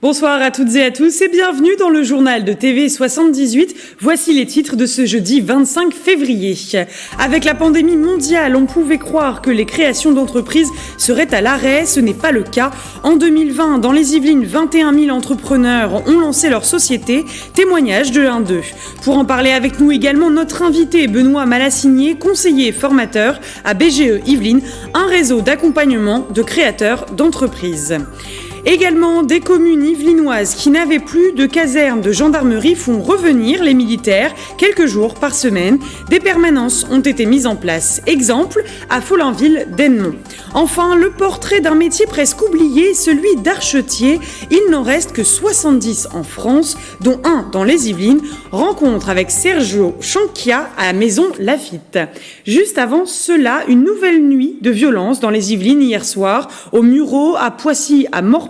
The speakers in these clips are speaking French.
Bonsoir à toutes et à tous et bienvenue dans le journal de TV 78. Voici les titres de ce jeudi 25 février. Avec la pandémie mondiale, on pouvait croire que les créations d'entreprises seraient à l'arrêt. Ce n'est pas le cas. En 2020, dans les Yvelines, 21 000 entrepreneurs ont lancé leur société. Témoignage de l'un d'eux. Pour en parler avec nous également, notre invité Benoît Malassinier, conseiller et formateur à BGE Yvelines, un réseau d'accompagnement de créateurs d'entreprises. Également, des communes yvelinoises qui n'avaient plus de caserne de gendarmerie font revenir les militaires quelques jours par semaine. Des permanences ont été mises en place. Exemple, à Follainville-d'Ennemont. Enfin, le portrait d'un métier presque oublié, celui d'archetier. Il n'en reste que 70 en France, dont un dans les Yvelines. Rencontre avec Sergio Chanquia à la maison Lafitte. Juste avant cela, une nouvelle nuit de violence dans les Yvelines hier soir, au Mureau, à Poissy, à Morpas,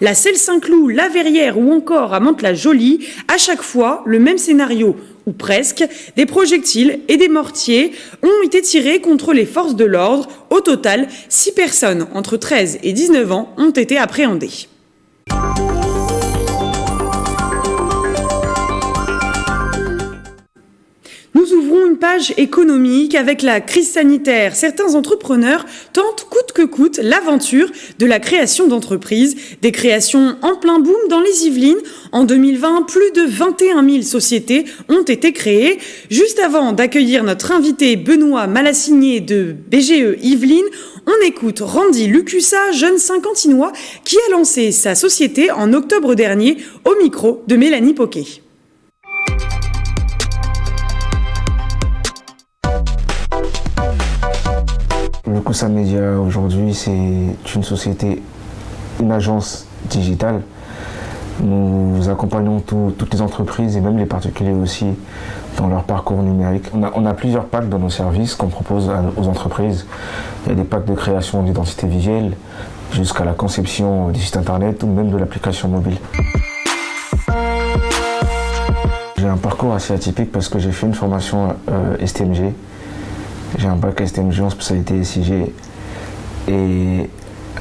la Selle-Saint-Cloud, la Verrière ou encore à Mantes-la-Jolie. À chaque fois, le même scénario, ou presque. Des projectiles et des mortiers ont été tirés contre les forces de l'ordre. Au total, 6 personnes entre 13 et 19 ans ont été appréhendées. Nous ouvrons une page économique avec la crise sanitaire. Certains entrepreneurs tentent coûte que coûte l'aventure de la création d'entreprises. Des créations en plein boom dans les Yvelines. En 2020, plus de 21 000 sociétés ont été créées. Juste avant d'accueillir notre invité Benoît Malassinier de BGE Yvelines, on écoute Randy Lucussa, jeune cinquantinois, qui a lancé sa société en octobre dernier au micro de Mélanie Poquet. Lucussa Media aujourd'hui c'est une société, une agence digitale. Nous accompagnons toutes les entreprises et même les particuliers aussi dans leur parcours numérique. On a plusieurs packs dans nos services qu'on propose aux entreprises. Il y a des packs de création d'identité visuelle jusqu'à la conception des sites internet ou même de l'application mobile. J'ai un parcours assez atypique parce que j'ai fait une formation STMG. J'ai un bac STMG en spécialité SIG. Et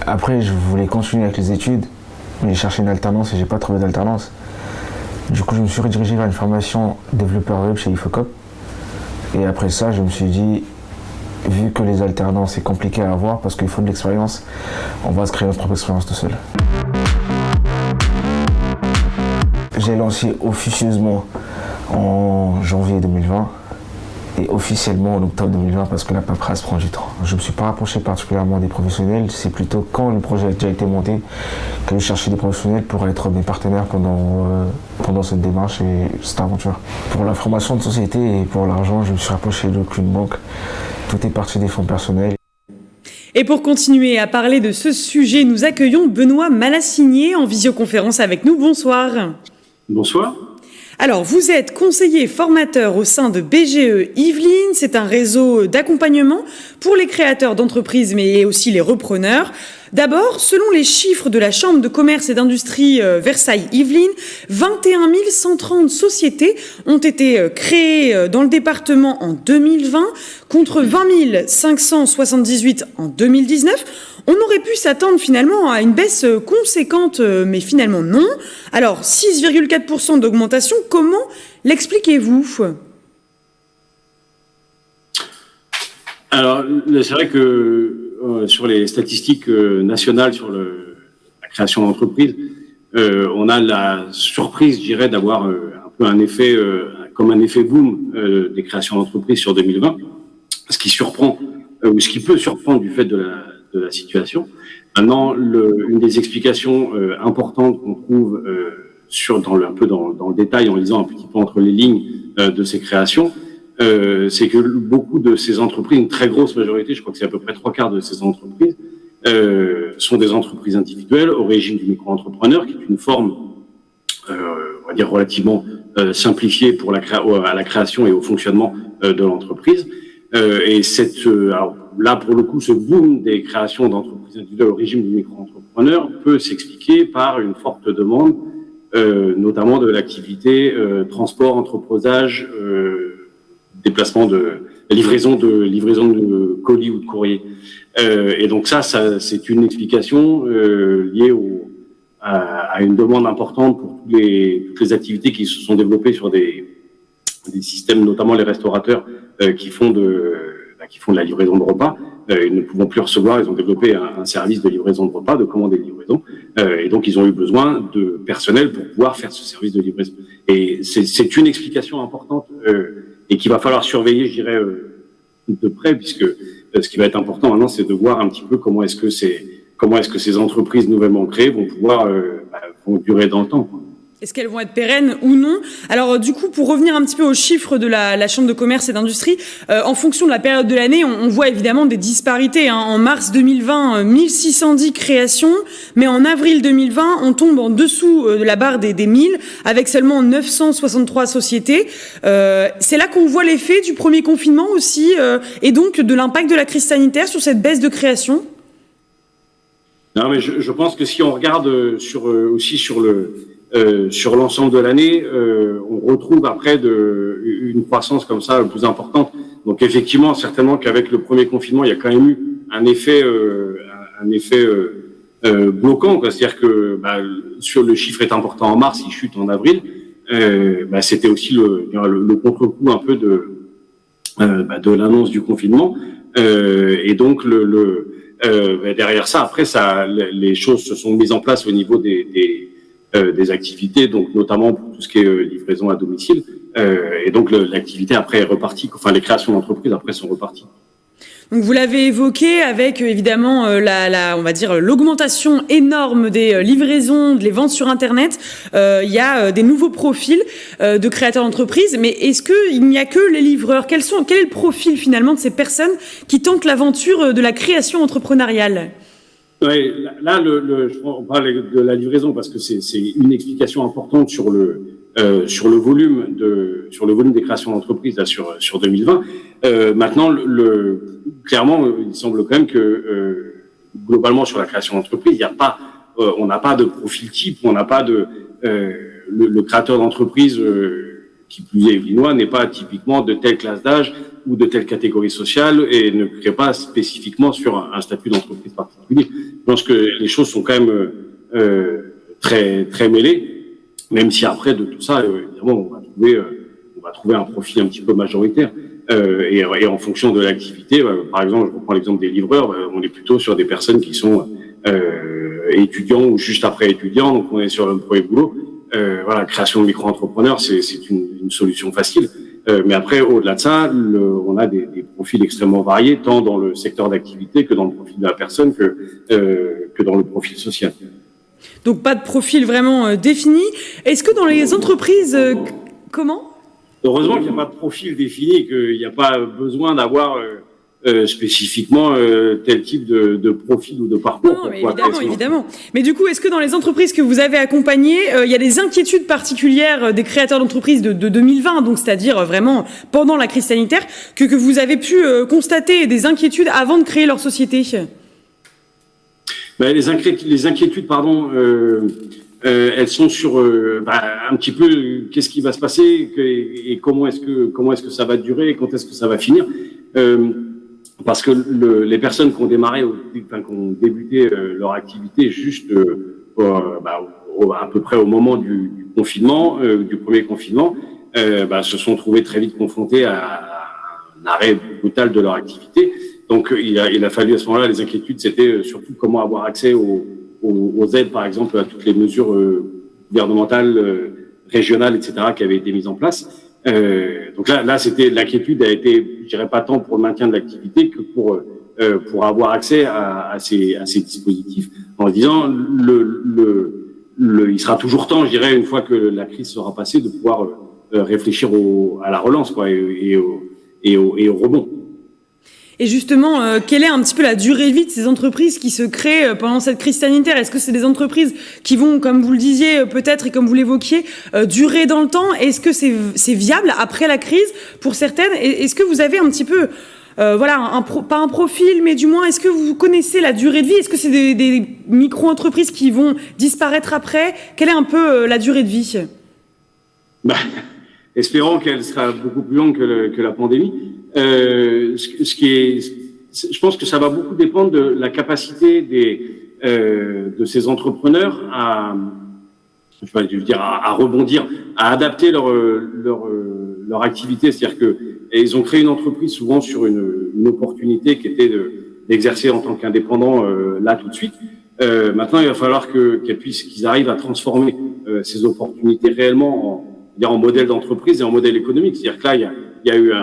après, je voulais continuer avec les études, mais j'ai cherché une alternance et j'ai pas trouvé d'alternance. Du coup, je me suis redirigé vers une formation développeur web chez Ifocop. Et après ça, je me suis dit, vu que les alternances c'est compliqué à avoir parce qu'il faut de l'expérience, on va se créer notre propre expérience tout seul. J'ai lancé officieusement en janvier 2020. Et officiellement en octobre 2020 parce que la paperasse prend du temps. Je ne me suis pas rapproché particulièrement des professionnels, c'est plutôt quand le projet a déjà été monté que je cherchais des professionnels pour être mes partenaires pendant cette démarche et cette aventure. Pour la formation de société et pour l'argent, je me suis rapproché d'aucune banque. Tout est parti des fonds personnels. Et pour continuer à parler de ce sujet, nous accueillons Benoît Malassinier en visioconférence avec nous. Bonsoir. Bonsoir. Alors, vous êtes conseiller formateur au sein de BGE Yvelines. C'est un réseau d'accompagnement pour les créateurs d'entreprises, mais aussi les repreneurs. D'abord, selon les chiffres de la Chambre de commerce et d'industrie Versailles-Yvelines, 21 130 sociétés ont été créées dans le département en 2020, contre 20 578 en 2019. On aurait pu s'attendre finalement à une baisse conséquente, mais finalement non. Alors, 6,4% d'augmentation, comment l'expliquez-vous ? Alors, c'est vrai que sur les statistiques nationales sur la création d'entreprises, on a la surprise, je dirais, d'avoir un peu un effet, comme un effet boom des créations d'entreprises sur 2020, ce qui surprend, ou ce qui peut surprendre du fait de la situation. Maintenant, une des explications importantes qu'on trouve un peu dans le détail, en lisant un petit peu entre les lignes de ces créations, c'est que beaucoup de ces entreprises, une très grosse majorité, je crois que c'est à peu près 3/4 de ces entreprises, sont des entreprises individuelles au régime du micro-entrepreneur, qui est une forme, on va dire, relativement simplifiée à la création et au fonctionnement de l'entreprise. Alors, là, pour le coup, ce boom des créations d'entreprises individuelles au régime du micro-entrepreneur peut s'expliquer par une forte demande, notamment de l'activité transport, entreposage, déplacement livraison de colis ou de courrier. Et donc ça c'est une explication liée à une demande importante pour toutes les activités qui se sont développées sur des systèmes, notamment les restaurateurs qui font de la livraison de repas. Ils ne pouvant plus recevoir, ils ont développé un service de livraison de repas, de commande et de livraison, et donc ils ont eu besoin de personnel pour pouvoir faire ce service de livraison. Et c'est une explication importante et qu'il va falloir surveiller, je dirais, de près, puisque ce qui va être important maintenant, c'est de voir un petit peu comment est-ce que ces entreprises nouvellement créées vont pouvoir vont durer dans le temps, quoi. Est-ce qu'elles vont être pérennes ou non? Alors du coup, pour revenir un petit peu aux chiffres de la Chambre de commerce et d'industrie, en fonction de la période de l'année, on voit évidemment des disparités. En mars 2020, 1610 créations, mais en avril 2020, on tombe en dessous de la barre des 1000, avec seulement 963 sociétés. C'est là qu'on voit l'effet du premier confinement aussi, et donc de l'impact de la crise sanitaire sur cette baisse de création. Non, mais je pense que si on regarde sur l'ensemble de l'année, on retrouve après une croissance comme ça plus importante. Donc effectivement, certainement qu'avec le premier confinement, il y a quand même eu un effet bloquant, quoi. C'est-à-dire que sur le chiffre est important en mars, il chute en avril. C'était aussi le contre-coup un peu de l'annonce du confinement. Et donc derrière ça, après les choses se sont mises en place au niveau des activités, donc notamment pour tout ce qui est livraison à domicile, et donc l'activité après est repartie, enfin les créations d'entreprises après sont reparties. Donc vous l'avez évoqué avec évidemment on va dire l'augmentation énorme des livraisons, des ventes sur Internet. Il y a des nouveaux profils de créateurs d'entreprises, mais est-ce qu'il n'y a que les livreurs? Quel est le profil finalement de ces personnes qui tentent l'aventure de la création entrepreneuriale? Ouais, là, on parle de la livraison parce que c'est une explication importante sur le volume des créations d'entreprises là sur 2020. Maintenant, clairement, il semble quand même que globalement sur la création d'entreprise, on n'a pas de profil type, on n'a pas le créateur d'entreprise qui plus est linois n'est pas typiquement de telle classe d'âge ou de telle catégorie sociale et ne crée pas spécifiquement sur un statut d'entreprise particulier. Je pense que les choses sont quand même très très mêlées, même si après de tout ça, évidemment, on va trouver un profil un petit peu majoritaire. Et en fonction de l'activité, par exemple, je reprends l'exemple des livreurs, on est plutôt sur des personnes qui sont étudiants ou juste après étudiants, donc on est sur le premier boulot. Création de micro-entrepreneurs, c'est une solution facile. Mais après, au-delà de ça, on a des profils extrêmement variés, tant dans le secteur d'activité que dans le profil de la personne, que dans le profil social. Donc pas de profil vraiment défini. Est-ce que dans les entreprises, comment ? Heureusement qu'il n'y a pas de profil défini, qu'il n'y a pas besoin d'avoir spécifiquement tel type de profil ou de parcours. Non, mais évidemment. Mais du coup, est-ce que dans les entreprises que vous avez accompagnées, il y a des inquiétudes particulières des créateurs d'entreprises de 2020, donc c'est-à-dire vraiment pendant la crise sanitaire, que vous avez pu constater des inquiétudes avant de créer leur société? Les inquiétudes, elles sont sur un petit peu qu'est-ce qui va se passer et comment est-ce que ça va durer, quand est-ce que ça va finir. Parce que les personnes qui ont démarré, qui ont débuté leur activité juste à peu près au moment du confinement, du premier confinement, se sont trouvées très vite confrontées à un arrêt brutal de leur activité. Donc il a fallu à ce moment-là, les inquiétudes, c'était surtout comment avoir accès aux aides, par exemple, à toutes les mesures gouvernementales, régionales, etc., qui avaient été mises en place. Donc là, c'était l'inquiétude a été, je dirais pas tant pour le maintien de l'activité que pour avoir accès à ces dispositifs, en disant il sera toujours temps, je dirais, une fois que la crise sera passée, de pouvoir réfléchir à la relance, quoi, et au rebond. Et justement, quelle est un petit peu la durée de vie de ces entreprises qui se créent pendant cette crise sanitaire? Est-ce que c'est des entreprises qui vont, comme vous le disiez peut-être et comme vous l'évoquiez, durer dans le temps? Est-ce que c'est viable après la crise pour certaines? Est-ce que vous avez un petit peu, pas un profil, mais du moins, est-ce que vous connaissez la durée de vie? Est-ce que c'est des micro-entreprises qui vont disparaître après? Quelle est un peu la durée de vie? Espérons qu'elle sera beaucoup plus longue que la pandémie. Je pense que ça va beaucoup dépendre de la capacité de ces entrepreneurs à rebondir, à adapter leur activité. C'est-à-dire que ils ont créé une entreprise souvent sur une opportunité qui était d'exercer en tant qu'indépendant là tout de suite. Maintenant, il va falloir qu'ils arrivent à transformer ces opportunités réellement en modèle d'entreprise et en modèle économique. C'est-à-dire que là, il y a eu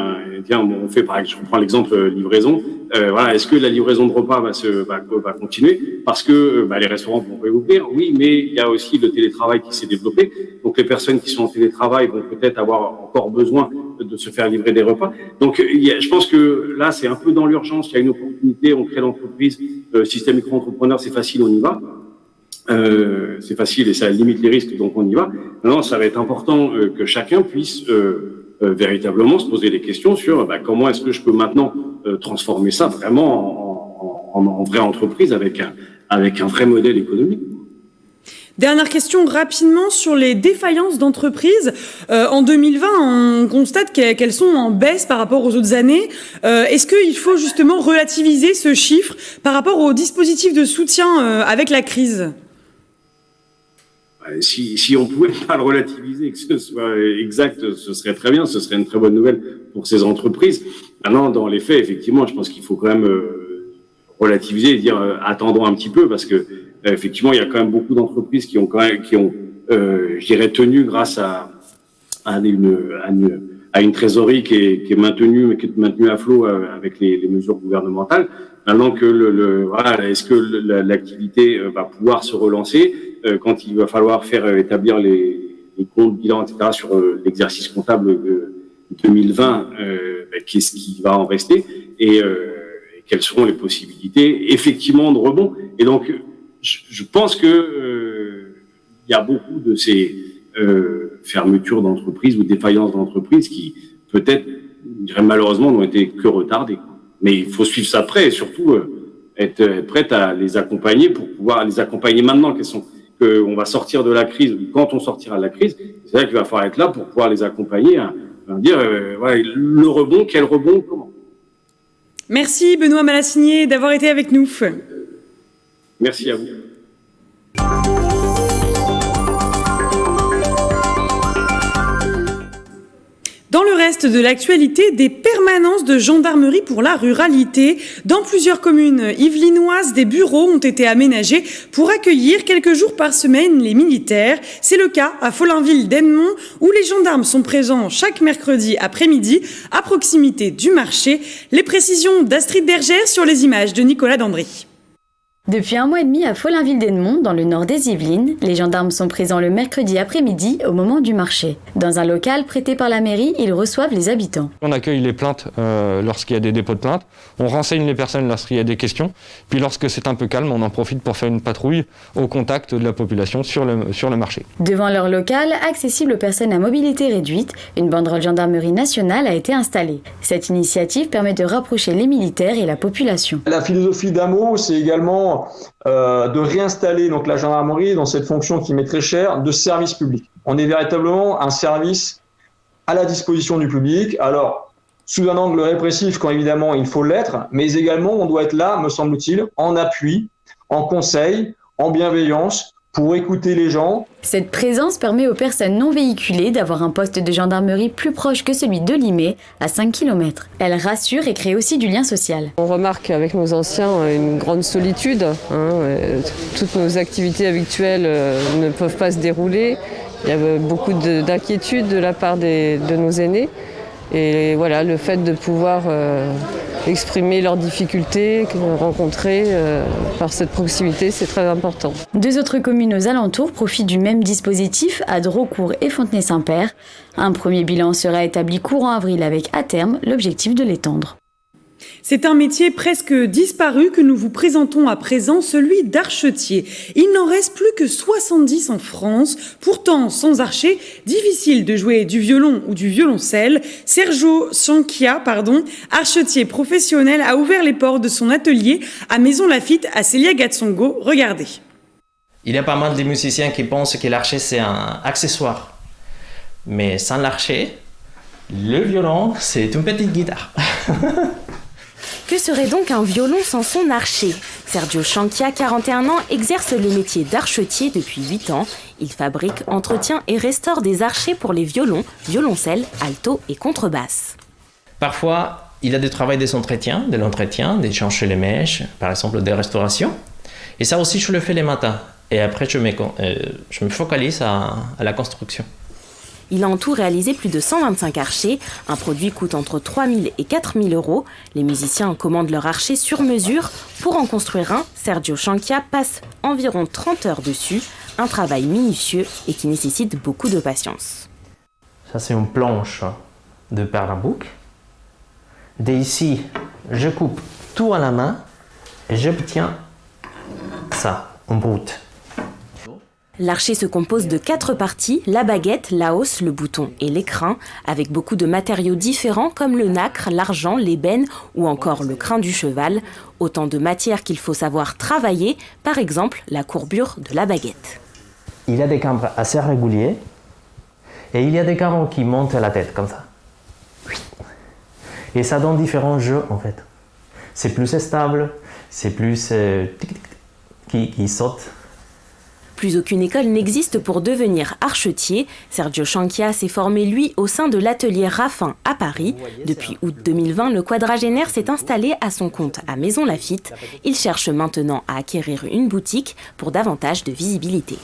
on fait par exemple, je prends l'exemple livraison. Est-ce que la livraison de repas va continuer parce que les restaurants vont réouvrir? Oui, mais il y a aussi le télétravail qui s'est développé. Donc les personnes qui sont en télétravail vont peut-être avoir encore besoin de se faire livrer des repas. Donc je pense que là, c'est un peu dans l'urgence. Il y a une opportunité, on crée l'entreprise, système micro-entrepreneur, c'est facile, on y va. C'est facile et ça limite les risques, donc on y va. Maintenant, ça va être important que chacun puisse véritablement se poser des questions sur comment est-ce que je peux maintenant transformer ça vraiment en vraie entreprise avec un vrai modèle économique. Dernière question rapidement sur les défaillances d'entreprises. En 2020, on constate qu'elles sont en baisse par rapport aux autres années. Est-ce qu'il faut justement relativiser ce chiffre par rapport au dispositif de soutien avec la crise ? Si on pouvait pas le relativiser, que ce soit exact, ce serait très bien, ce serait une très bonne nouvelle pour ces entreprises. Maintenant, dans les faits, effectivement, je pense qu'il faut quand même relativiser et dire attendons un petit peu, parce que effectivement, il y a quand même beaucoup d'entreprises qui ont, je dirais, tenu grâce à une trésorerie qui est maintenue à flot avec les mesures gouvernementales. Maintenant que est-ce que l'activité va pouvoir se relancer quand il va falloir faire établir les comptes, bilans, etc. sur l'exercice comptable 2020, qu'est-ce qui va en rester et quelles seront les possibilités effectivement de rebond. Et donc, je pense que il y a beaucoup de ces fermetures d'entreprises ou défaillances d'entreprises qui peut-être, je dirais malheureusement, n'ont été que retardées. Mais il faut suivre ça près et surtout être prête à les accompagner pour pouvoir les accompagner maintenant qu'on va sortir de la crise, ou quand on sortira de la crise, c'est là qu'il va falloir être là pour pouvoir les accompagner, à dire le rebond, quel rebond, comment. Merci Benoît Malassinier d'avoir été avec nous. Merci à vous. Dans le reste de l'actualité, des permanences de gendarmerie pour la ruralité. Dans plusieurs communes yvelinoises, des bureaux ont été aménagés pour accueillir quelques jours par semaine les militaires. C'est le cas à Follainville-d'Ennemont, où les gendarmes sont présents chaque mercredi après-midi à proximité du marché. Les précisions d'Astrid Bergère sur les images de Nicolas Dandry. Depuis 1 mois et demi à Follainville-d'Ennemont, dans le nord des Yvelines, les gendarmes sont présents le mercredi après-midi au moment du marché. Dans un local prêté par la mairie, ils reçoivent les habitants. On accueille les plaintes lorsqu'il y a des dépôts de plaintes, on renseigne les personnes lorsqu'il y a des questions, puis lorsque c'est un peu calme, on en profite pour faire une patrouille au contact de la population sur le marché. Devant leur local, accessible aux personnes à mobilité réduite, une banderole gendarmerie nationale a été installée. Cette initiative permet de rapprocher les militaires et la population. La philosophie d'AMO, c'est également de réinstaller donc la gendarmerie dans cette fonction qui m'est très chère de service public. On est véritablement un service à la disposition du public. Alors, sous un angle répressif quand évidemment il faut l'être, mais également on doit être là, me semble-t-il, en appui, en conseil, en bienveillance, pour écouter les gens. Cette présence permet aux personnes non véhiculées d'avoir un poste de gendarmerie plus proche que celui de Limay, à 5 km. Elle rassure et crée aussi du lien social. On remarque avec nos anciens une grande solitude. Toutes nos activités habituelles ne peuvent pas se dérouler. Il y a beaucoup d'inquiétude de la part de nos aînés. Et voilà, le fait de pouvoir exprimer leurs difficultés, rencontrer par cette proximité, c'est très important. 2 autres communes aux alentours profitent du même dispositif, à Drocourt et Fontenay-Saint-Père. Un premier bilan sera établi courant avril avec, à terme, l'objectif de l'étendre. C'est un métier presque disparu que nous vous présentons à présent, celui d'archetier. Il n'en reste plus que 70 en France. Pourtant, sans archer, difficile de jouer du violon ou du violoncelle. Sergio Sanchia, archetier professionnel, a ouvert les portes de son atelier à Maison Lafitte à Célia-Gatsongo. Regardez. Il y a pas mal de musiciens qui pensent que l'archer c'est un accessoire. Mais sans l'archer, le violon c'est une petite guitare. Que serait donc un violon sans son archer ? Sergio Chanchia, 41 ans, exerce le métier d'archetier depuis 8 ans. Il fabrique, entretient et restaure des archets pour les violons, violoncelles, alto et contrebasse. Parfois, il y a du travail de l'entretien, d'échanger les mèches, par exemple des restaurations. Et ça aussi, je le fais les matins. Et après, je me focalise à la construction. Il a en tout réalisé plus de 125 archers. Un produit coûte entre 3 000 et 4 000 euros. Les musiciens commandent leur archer sur mesure. Pour en construire un, Sergio Chanchia passe environ 30 heures dessus. Un travail minutieux et qui nécessite beaucoup de patience. Ça, c'est une planche de pernambouc. D'ici, je coupe tout à la main et j'obtiens ça, en brut. L'archer se compose de 4 parties, la baguette, la hausse, le bouton et l'écrin, avec beaucoup de matériaux différents comme le nacre, l'argent, l'ébène ou encore le crin du cheval. Autant de matières qu'il faut savoir travailler, par exemple la courbure de la baguette. Il y a des cambres assez réguliers et il y a des cambres qui montent à la tête comme ça. Et ça donne différents jeux en fait. C'est plus stable, c'est plus qui saute. Plus aucune école n'existe pour devenir archetier. Sergio Chanchia s'est formé, lui, au sein de l'atelier Raffin à Paris. Depuis août 2020, le quadragénaire s'est installé à son compte à Maison Lafitte. Il cherche maintenant à acquérir une boutique pour davantage de visibilité.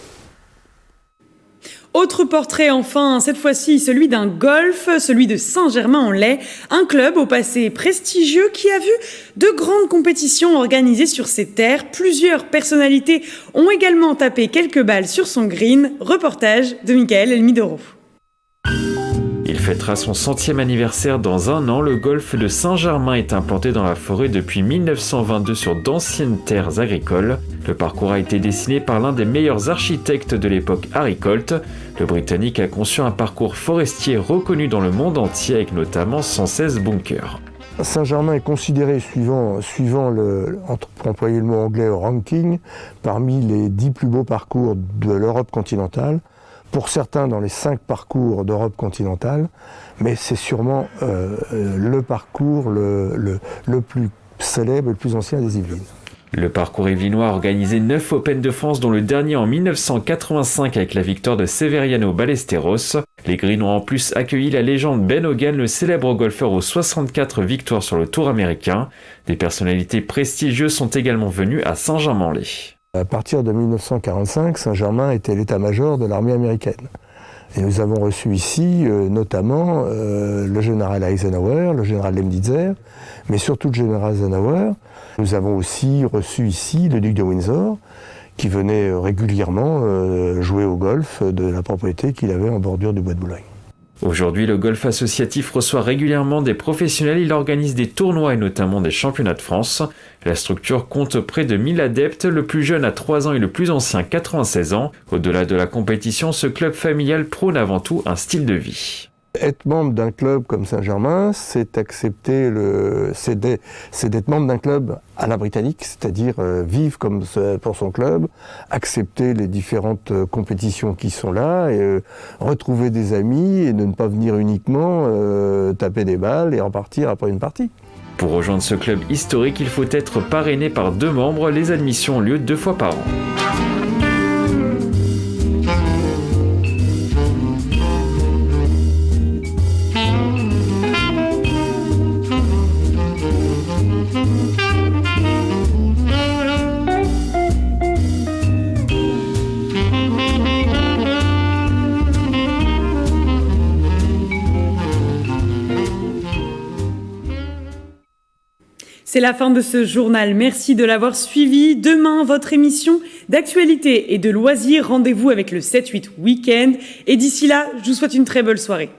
Autre portrait enfin, cette fois-ci celui d'un golf, celui de Saint-Germain-en-Laye, un club au passé prestigieux qui a vu de grandes compétitions organisées sur ses terres. Plusieurs personnalités ont également tapé quelques balles sur son green. Reportage de Michael Elmidoro. Il fêtera son 100e anniversaire dans un an. Le golfe de Saint-Germain est implanté dans la forêt depuis 1922 sur d'anciennes terres agricoles. Le parcours a été dessiné par l'un des meilleurs architectes de l'époque, Harry Colt. Le Britannique a conçu un parcours forestier reconnu dans le monde entier avec notamment 116 bunkers. Saint-Germain est considéré, suivant pour employer le mot anglais, ranking, parmi les 10 plus beaux parcours de l'Europe continentale. Pour certains dans les 5 parcours d'Europe continentale, mais c'est sûrement le parcours le plus célèbre et le plus ancien des Yvelines. Le parcours yvelinois a organisé 9 Open de France, dont le dernier en 1985 avec la victoire de Severiano Ballesteros. Les Greens ont en plus accueilli la légende Ben Hogan, le célèbre golfeur aux 64 victoires sur le Tour américain. Des personnalités prestigieuses sont également venues à Saint-Germain-en-Laye. À partir de 1945, Saint-Germain était l'état-major de l'armée américaine. Et nous avons reçu ici notamment le général Eisenhower, le général Lemnitzer, mais surtout le général Eisenhower. Nous avons aussi reçu ici le duc de Windsor, qui venait régulièrement jouer au golf de la propriété qu'il avait en bordure du bois de Boulogne. Aujourd'hui, le golf associatif reçoit régulièrement des professionnels. Il organise des tournois et notamment des championnats de France. La structure compte près de 1000 adeptes. Le plus jeune a 3 ans et le plus ancien 96 ans. Au-delà de la compétition, ce club familial prône avant tout un style de vie. Être membre d'un club comme Saint-Germain, c'est d'être membre d'un club à la britannique, c'est-à-dire vivre comme pour son club, accepter les différentes compétitions qui sont là, et retrouver des amis et ne pas venir uniquement taper des balles et repartir après une partie. Pour rejoindre ce club historique, il faut être parrainé par 2 membres. Les admissions ont lieu 2 fois par an. C'est la fin de ce journal. Merci de l'avoir suivi. Demain, votre émission d'actualité et de loisirs. Rendez-vous avec le 7-8 Week-end. Et d'ici là, je vous souhaite une très belle soirée.